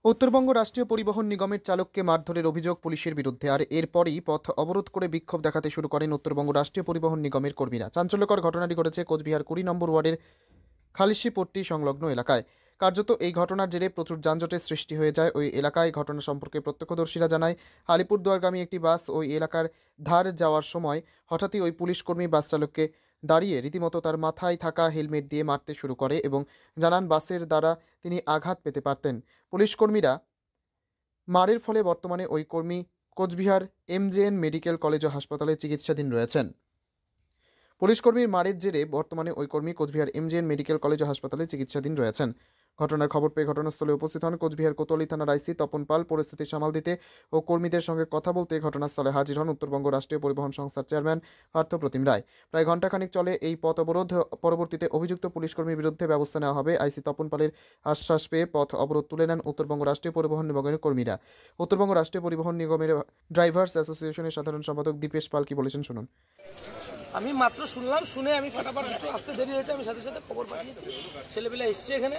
উত্তরবঙ্গ রাষ্ট্রীয় পরিবহন নিগমের চালককে মারধরের অভিযোগ পুলিশের বিরুদ্ধে। আর এরপরই পথ অবরোধ করে বিক্ষোভ দেখাতে শুরু করেন উত্তরবঙ্গ রাষ্ট্রীয় পরিবহন নিগমের কর্মীরা। চাঞ্চল্যকর ঘটনাটি ঘটেছে কোচবিহার 20 নম্বর ওয়ার্ডের খালিশিপট্টি সংলগ্ন এলাকায়। কার্যত এই ঘটনার জেরে প্রচুর যানজটের সৃষ্টি হয়ে যায় ওই এলাকায়। ঘটনা সম্পর্কে প্রত্যক্ষদর্শীরা জানায়, আলিপুরদুয়ারগামী একটি বাস ওই এলাকার ধার যাওয়ার সময় হঠাৎই ওই পুলিশ কর্মী বাস চালককে দাঁড়িয়ে রীতিমতো তার মাথায় থাকা হেলমেট দিয়ে মারতে শুরু করে এবং জানান বাসের দ্বারা তিনি আঘাত পেতে পারতেন। পুলিশ কর্মীরা মারের ফলে বর্তমানে ওই কর্মী কোচবিহার এমজেএন মেডিকেল কলেজ ও হাসপাতালে চিকিৎসাধীন রয়েছেন। পুলিশ কর্মীর মারের জেরে বর্তমানে ওই কর্মী কোচবিহার এমজেএন মেডিকেল কলেজ ও হাসপাতালে চিকিৎসাধীন রয়েছেন। ঘটনার খবর পেয়ে ঘটনাস্থলে উপস্থিত হন কোচবিহার কোতোয়ালি থানার আইসি তপন পাল। পরিস্থিতি সামাল দিতে ও কর্মীদের সঙ্গে কথা বলতে ঘটনাস্থলে হাজির হন উত্তরবঙ্গ রাষ্ট্রীয় পরিবহন সংস্থার চেয়ারম্যান পার্থপ্রতিম রায়। প্রায় ঘণ্টাখানিক চলে এই পথ অবরোধ। পরবর্তীতে অভিযুক্ত পুলিশ কর্মীর বিরুদ্ধে ব্যবস্থা নেওয়া হবে। আইসি তপন পালের আশ্বাস পেয়ে পথ অবরোধ তুলে নেন উত্তরবঙ্গ রাষ্ট্রীয় পরিবহন নিগমের কর্মীরা। উত্তরবঙ্গ রাষ্ট্রীয় পরিবহন নিগমের ড্রাইভার্স অ্যাসোসিয়েশনের সাধারণ সম্পাদক দীপেশ পাল কি বলেছেন শুনুন। আমি মাত্র শুনলাম, শুনে আমি ফাটাফাট একটু আসতে দেরি হয়েছে, আমি সাথে সাথে খবর পাঠিয়েছি, ছেলেপেলে এসছে এখানে।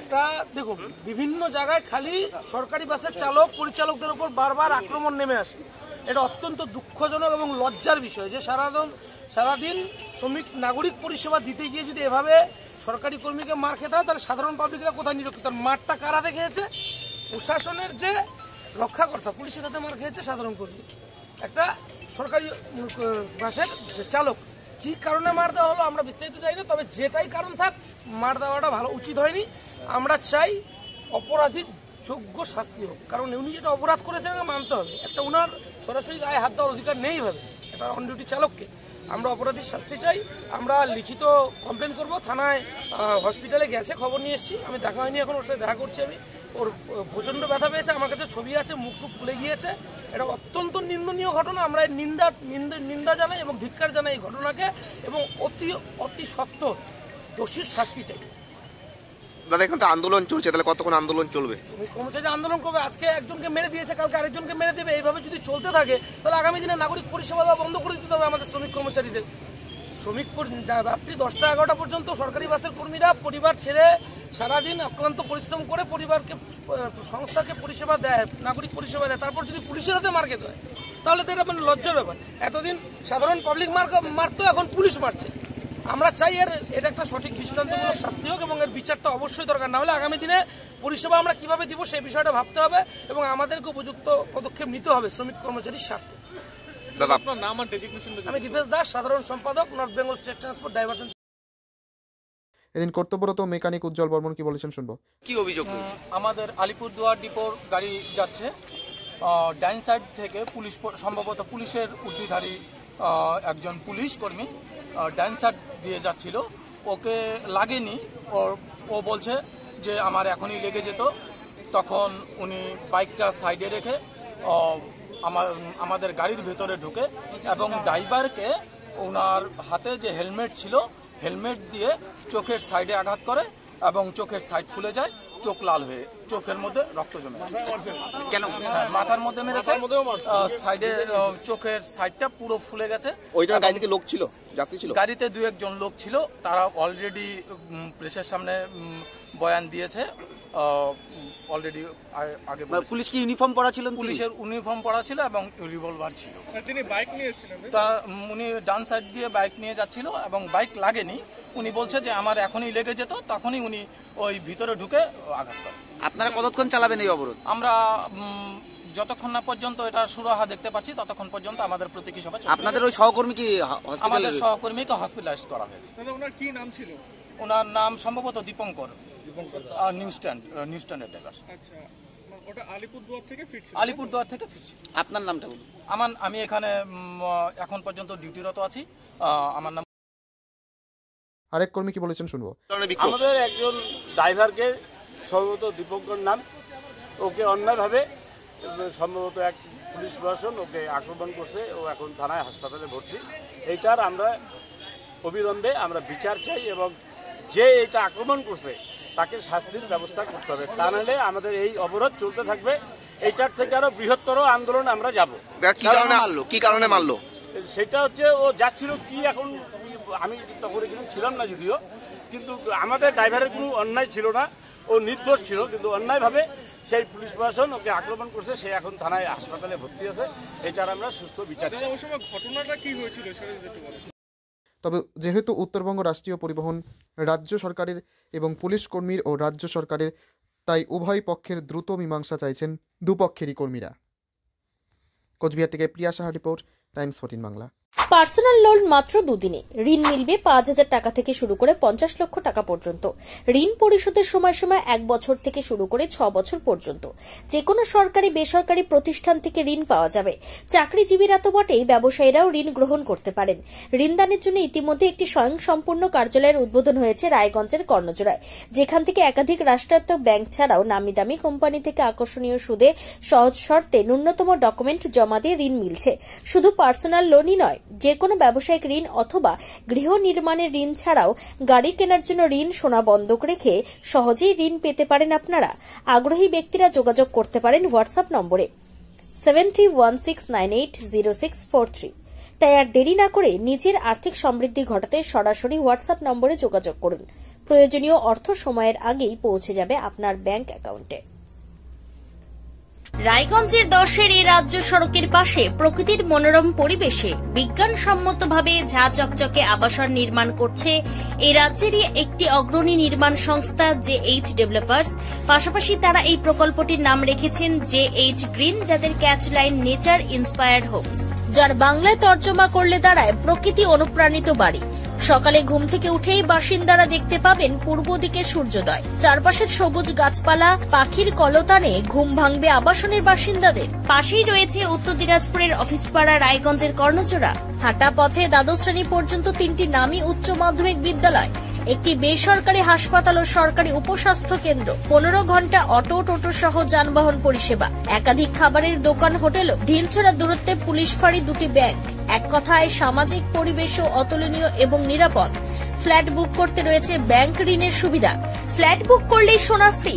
একটা দেখুন, বিভিন্ন জায়গায় খালি সরকারি বাসের চালক পরিচালকদের উপর বারবার আক্রমণ নেমে আসে। এটা অত্যন্ত দুঃখজনক এবং লজ্জার বিষয় যে সারাদিন শ্রমিক নাগরিক পরিষেবা দিতে গিয়ে যদি এভাবে সরকারি কর্মীকে মার খেতে হয়, তাহলে সাধারণ পাবলিকরা কোথায় নিরক্ষিত? মারটা কারা দেখেছে? প্রশাসনের যে রক্ষাকর্তা, পুলিশের হাতে মার খেয়েছে সাধারণ কর্মী। একটা সরকারি বাসের যে চালক, কি কারণে মার দেওয়া হলো আমরা বিস্তারিত জানি না, তবে যেটাই কারণ থাক মার দেওয়াটা ভালো উচিত হয়নি। আমরা চাই অপরাধীর যোগ্য শাস্তি হোক, কারণ উনি যেটা অপরাধ করেছেন মানতে হবে। একটা উনার সরাসরি গায়ে হাত দেওয়ার অধিকার নেই ভাবে এটা অন ডিউটি চালককে। আমরা অপরাধীর শাস্তি চাই। আমরা লিখিত কমপ্লেন করব থানায়। হসপিটালে গেছে, খবর নিয়ে এসেছি, আমি দেখা হয়নি এখন, ওর সাথে দেখা করছি আমি। ওর প্রচণ্ড ব্যথা পেয়েছে, আমার কাছে ছবি আছে, মুখটুক ফুলে গিয়েছে। এটা অত্যন্ত নিন্দনীয় ঘটনা। আমরা নিন্দা জানাই এবং ধিক্কার জানাই এই ঘটনাকে, এবং অতি সত্ত্বর দোষীর শাস্তি চাই। দাদা, এখন তো আন্দোলন চলছে, তাহলে কতক্ষণ আন্দোলন চলবে? শ্রমিক কর্মচারী আন্দোলন করবে। আজকে একজনকে মেরে দিয়েছে, কালকে আরেকজনকে মেরে দেবে। এইভাবে যদি চলতে থাকে তাহলে আগামী দিনে নাগরিক পরিষেবা দেওয়া বন্ধ করে দিতে হবে আমাদের শ্রমিক কর্মচারীদের। রাত্রি 10টা-11টা পর্যন্ত সরকারি বাসের কর্মীরা পরিবার ছেড়ে সারাদিন অক্লান্ত পরিশ্রম করে পরিবারকে, সংস্থাকে পরিষেবা দেয়, নাগরিক পরিষেবা দেয়। তারপর যদি পুলিশের হাতে মার খেতে হয় তাহলে তো এটা মানে লজ্জার ব্যাপার। এতদিন সাধারণ পাবলিক মারতো, এখন পুলিশ মারছে। আমরা চাই এটা একটা সঠিক দৃষ্টান্তমূলক শাস্তি হোক এবং এর বিচারটা অবশ্যই দরকার। না হলে আগামী দিনে পরিষেবা আমরা কিভাবে দিব সেই বিষয়টা ভাবতে হবে এবং আমাদেরকে উপযুক্ত পদক্ষেপ নিতে হবে শ্রমিক কর্মচারীর স্বার্থে। আমি দীপেশ দাস, সাধারণ সম্পাদক, north Bengal state transport diversion. এদিন কর্তব্যরত মেকানিক উজ্জ্বল বর্মন কি বলেছেন শুনবো। কি অভিযোগ? আমাদের আলিপুরদুয়ার ডিপোর গাড়ি যাচ্ছে, ডাইন সাইড থেকে পুলিশ, সম্ভবত পুলিশের উর্দিধারী একজন পুলিশ কর্মী ডাইন সাইড দিয়ে যাচ্ছিল। ওকে লাগেনি, ও বলছে যে আমার এখনই লেগে যেত। তখন উনি বাইকটা সাইডে রেখে আমাদের গাড়ির ভেতরে ঢুকে এবং ড্রাইভারকে ওনার হাতে যে হেলমেট ছিল হেলমেট দিয়ে চোখের সাইডে আঘাত করে এবং চোখের সাইড ফুলে যায়, চোখ লাল হয়ে চোখের মধ্যে রক্ত জমে। কেন? মাথার মধ্যে মেরেছে, সাইডে চোখের সাইডটা পুরো ফুলে গেছে। ওইটা গাড়িতে লোক ছিল, যাত্রী ছিল? গাড়িতে 2-1 লোক ছিল, তারা অলরেডি প্রেসের সামনে বয়ান দিয়েছে। অলরেডি আগে পুলিশ কি ইউনিফর্ম পরা ছিল? পুলিশের ইউনিফর্ম পরা ছিল এবং রিভলভার ছিল। তিনি বাইক নিয়ে এসেছিলেন, তা উনি ডান সাইড দিয়ে বাইক নিয়ে যাচ্ছিল এবং বাইক লাগেনি। উনি বলছে যে আমার এখনই লেগে যেত, তখনই উনি ওই ভিতরে ঢুকে আঘাত করেন। আপনারা কতক্ষণ চালাবেন এই অবরোধ? আমরা যতক্ষণ না পর্যন্ত এটা সুরাহা দেখতে পাচ্ছি ততক্ষণ পর্যন্ত আমাদের প্রতীকী সভা চলবে। আপনাদের ওই সহকর্মী কি? আমাদের সহকর্মীকে হসপিটালাইজ করা হয়েছে। ওনার কি নাম ছিল? ওনার নাম সম্ভবত দীপঙ্কর, নিউ স্ট্যান্ডার্ড ড্রাইভার। আচ্ছা, ওটা আলিপুরদুয়ার থেকে ফিরছে? আলিপুরদুয়ার থেকে ফিরছি। আপনার নামটা বলুন। আমি এখানে এখন পর্যন্ত ডিউটিরত আছি। আমার নাম। আরেক কর্মী কি বলেছেন শুনবো। আমাদের একজন ড্রাইভারকে, সম্ভবত দীপঙ্কর নাম, ওকে অন্যায়ভাবে সম্ভবত এক পুলিশ প্রশাসন ওকে আক্রমণ করছে। ও এখন থানায় হাসপাতালে ভর্তি। এইটার আমরা অবিলম্বে আমরা বিচার চাই এবং যে এটা আক্রমণ করছে তাকে শাস্তির ব্যবস্থা করতে হবে। তা নাহলে আমাদের এই অবরোধ চলতে থাকবে। এইটার থেকে আরো বৃহত্তর আন্দোলন আমরা যাব। কি কারণে মারলো? সেটা হচ্ছে ও যাচ্ছিল কি, এখন আমি তখন এখানে ছিলাম না যদিও, কিন্তু আমাদের ড্রাইভারের কোনো অন্যায় ছিল না, ও নির্দোষ ছিল, কিন্তু অন্যায়ভাবে সেই পুলিশ প্রশাসন ওকে আক্রমণ করছে। সে এখন থানায় হাসপাতালে ভর্তি আছে। এটার আমরা সুস্থ বিচার চাই। ওই সময় ঘটনাটা কি হয়েছিল সেটা যদি বলেন। তবে যেহেতু উত্তরবঙ্গ রাষ্ট্রীয় পরিবহন রাজ্য সরকারের এবং পুলিশ কর্মীর ও রাজ্য সরকারের, তাই উভয় পক্ষের দ্রুত মীমাংসা চাইছেন দুপক্ষেরই কর্মীরা। কোচবিহার থেকে প্রিয়া Saha report, Times 14 Bangla. Personal loan মাত্র 2 দিনে ঋণ মিলবে 5,000 টাকা থেকে শুরু করে 50 লক্ষ টাকা পর্যন্ত। ঋণ পরিশোধের সময়সীমা 1 বছর থেকে শুরু করে 6 বছর পর্যন্ত। যে কোনো সরকারি বেসরকারি প্রতিষ্ঠান থেকে ঋণ পাওয়া যাবে। চাকরিজীবীরা তো বটেই, ব্যবসায়ীরাও ঋণ গ্রহণ করতে পারেন। ঋণদানের জন্য ইতিমধ্যে একটি স্বয়ংসম্পূর্ণ কার্যালয়ের উদ্বোধন হয়েছে রায়গঞ্জের কর্ণজোড়ায়, যেখান থেকে একাধিক রাষ্ট্রায়ত্ত ব্যাংক ছাড়াও নামি দামি কোম্পানি থেকে আকর্ষণীয় সুদে সহজ শর্তে ন্যূনতম ডকুমেন্ট জমা দিয়ে ঋণ মিলছে। শুধু পার্সোনাল লোনই নয়, যে কোনো ব্যবসায়িক ঋণ অথবা গৃহ নির্মাণের ঋণ ছাড়াও গাড়ি কেনার জন্য ঋণ, সোনা বন্ধক রেখে সহজেই ঋণ পেতে পারেন আপনারা। আগ্রহী ব্যক্তিরা যোগাযোগ করতে পারেন হোয়াটসঅ্যাপ নম্বরে 7316980643। তাই আর দেরি না করে নিজের আর্থিক সমৃদ্ধি ঘটাতে সরাসরি হোয়াটসঅ্যাপ নম্বরে যোগাযোগ করুন। প্রয়োজনীয় অর্থ সময়ের আগেই পৌঁছে যাবে আপনার ব্যাংক অ্যাকাউন্টে। রায়গঞ্জের 10-এর এই রাজ্য সড়কের পাশে প্রকৃতির মনোরম পরিবেশে বিজ্ঞানসম্মতভাবে ঝা চকচকে আবাসন নির্মাণ করছে এই রাজ্যেরই একটি অগ্রণী নির্মাণ সংস্থা JH ডেভেলপার্স। পাশাপাশি তারা এই প্রকল্পটির নাম রেখেছেন JH গ্রিন, যাদের catch line nature inspired homes, যার বাংলায় তর্জমা করলে দাঁড়ায় প্রকৃতি অনুপ্রাণিত বাড়ি। সকালে ঘুম থেকে উঠেই বাসিন্দারা দেখতে পাবেন পূর্ব দিকে সূর্যোদয়। চারপাশের সবুজ গাছপালা, পাখির কলতানে ঘুম ভাঙবে আবাসনের বাসিন্দাদের। পাশেই রয়েছে উত্তর দিনাজপুরের অফিসপাড়া রায়গঞ্জের কর্ণজোড়া। হাঁটা পথে দ্বাদশ শ্রেণী পর্যন্ত 3টি নামী উচ্চ মাধ্যমিক বিদ্যালয়, একটি বেসরকারি হাসপাতাল ও সরকারি উপস্বাস্থ্য কেন্দ্র, 15 ঘন্টা অটো, টোটো সহ যানবাহন পরিষেবা, একাধিক খাবারের দোকান, হোটেল, ঢিলছড়া দূরত্বে পুলিশ ফাঁড়ি, 2টি ব্যাংক। এক কথায় সামাজিক পরিবেশও অতুলনীয় এবং নিরাপদ। ফ্ল্যাট বুক করতে রয়েছে ব্যাংক ঋণের সুবিধা। ফ্ল্যাট বুক করলেই সোনা ফ্রি।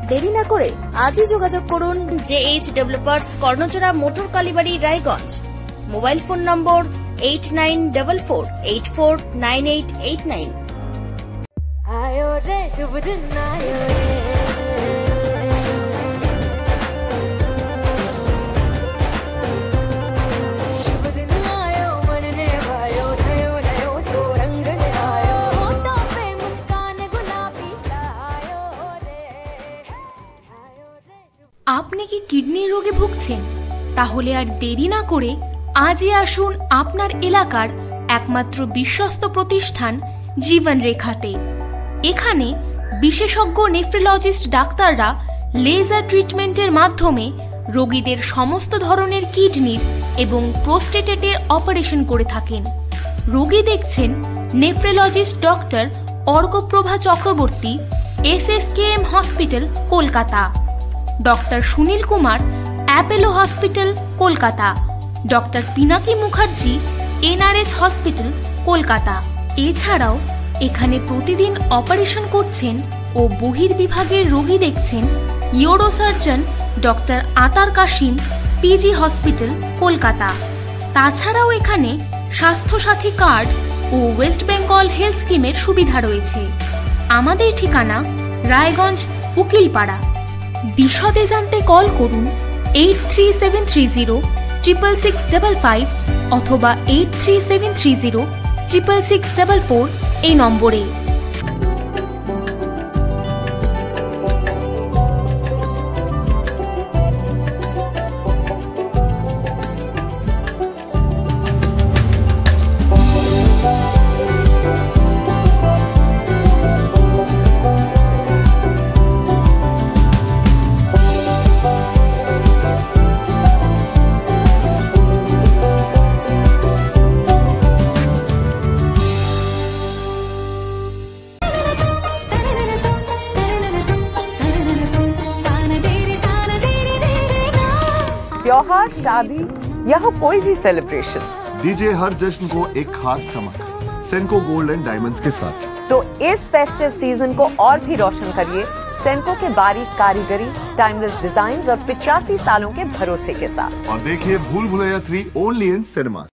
দেরি না করে আজই যোগাযোগ করুন JH developers, Karnajora, motor Kalibari, Raiganj. Mobile phone number 8944849889। आयो रे शुभ दिन आयो रे, शुभ दिन आयो मन ने भायो, नयो नयो तो रंग ले आयो, होठों पे मुस्कान गुलाबी आयो रे, आयो रे शुभ। আপনি কি কিডনি রোগে ভুগছেন? তাহলে আর দেরি না করে আজই আসুন আপনার এলাকার একমাত্র বিশ্বস্ত প্রতিষ্ঠান জীবন রেখাতে। এখানে বিশেষজ্ঞ নেফ্রোলজিস্ট ডাক্তাররা লেজার ট্রিটমেন্টের মাধ্যমে রোগীদের সমস্ত ধরনের কিডনির এবং প্রোস্টেটের অপারেশন করে থাকেন। রোগী দেখছেন nephrologist doctor Arkaprabha Chakraborty, SSKM hospital, Kolkata. Doctor Sunil Kumar, Apollo hospital, Kolkata. Doctor Pinaki Mukherjee, NRS hospital, Kolkata. এছাড়াও এখানে প্রতিদিন অপারেশন করছেন ও বহির্বিভাগের রোগী দেখছেন ইউরোসার্জন ডক্টর আতার কাশিম, PG হসপিটাল, কলকাতা। তাছাড়াও এখানে স্বাস্থ্যসাথী কার্ড ও ওয়েস্ট বেঙ্গল হেলথ স্কিমের সুবিধা রয়েছে। আমাদের ঠিকানা রায়গঞ্জ, উকিলপাড়া। বিশদে জানতে কল করুন 8373066655 অথবা 8373066644 এই নম্বরে। त्योहार, शादी या हो कोई भी सेलिब्रेशन, दीजिए हर जश्न को एक खास चमक सेंको गोल्ड एंड डायमंड्स के साथ। तो इस फेस्टिव सीजन को और भी रोशन करिए सेंको के बारीक कारीगरी, टाइमलेस डिजाइन और 85 सालों के भरोसे के साथ। और देखिए भूल भुलैया 3 ओनली इन सिनेमा।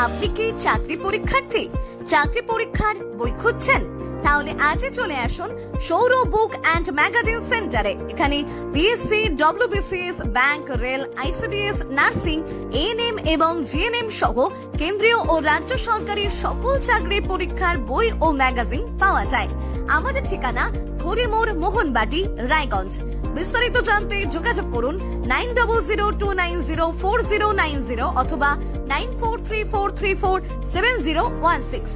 আপনি কি চাকরি পরীক্ষার্থী? চাকরি পরীক্ষার বই খুঁজছেন? তাহলে আজই চলে আসুন সৌর বুক অ্যান্ড ম্যাগাজিন সেন্টারে। এখানে BSc, WBCS, bank, rail, ICDS, nursing, ANM এবং জিএনএম সহ কেন্দ্রীয় ও রাজ্য সরকারি সকল চাকরির পরীক্ষার বই ও ম্যাগাজিন পাওয়া যায়। আমাদের ঠিকানা ঘড়িমোড়, মোহনবাটি, রায়গঞ্জ। বিস্তারিত জানতে যোগাযোগ করুন 9002904090 অথবা 9434347016।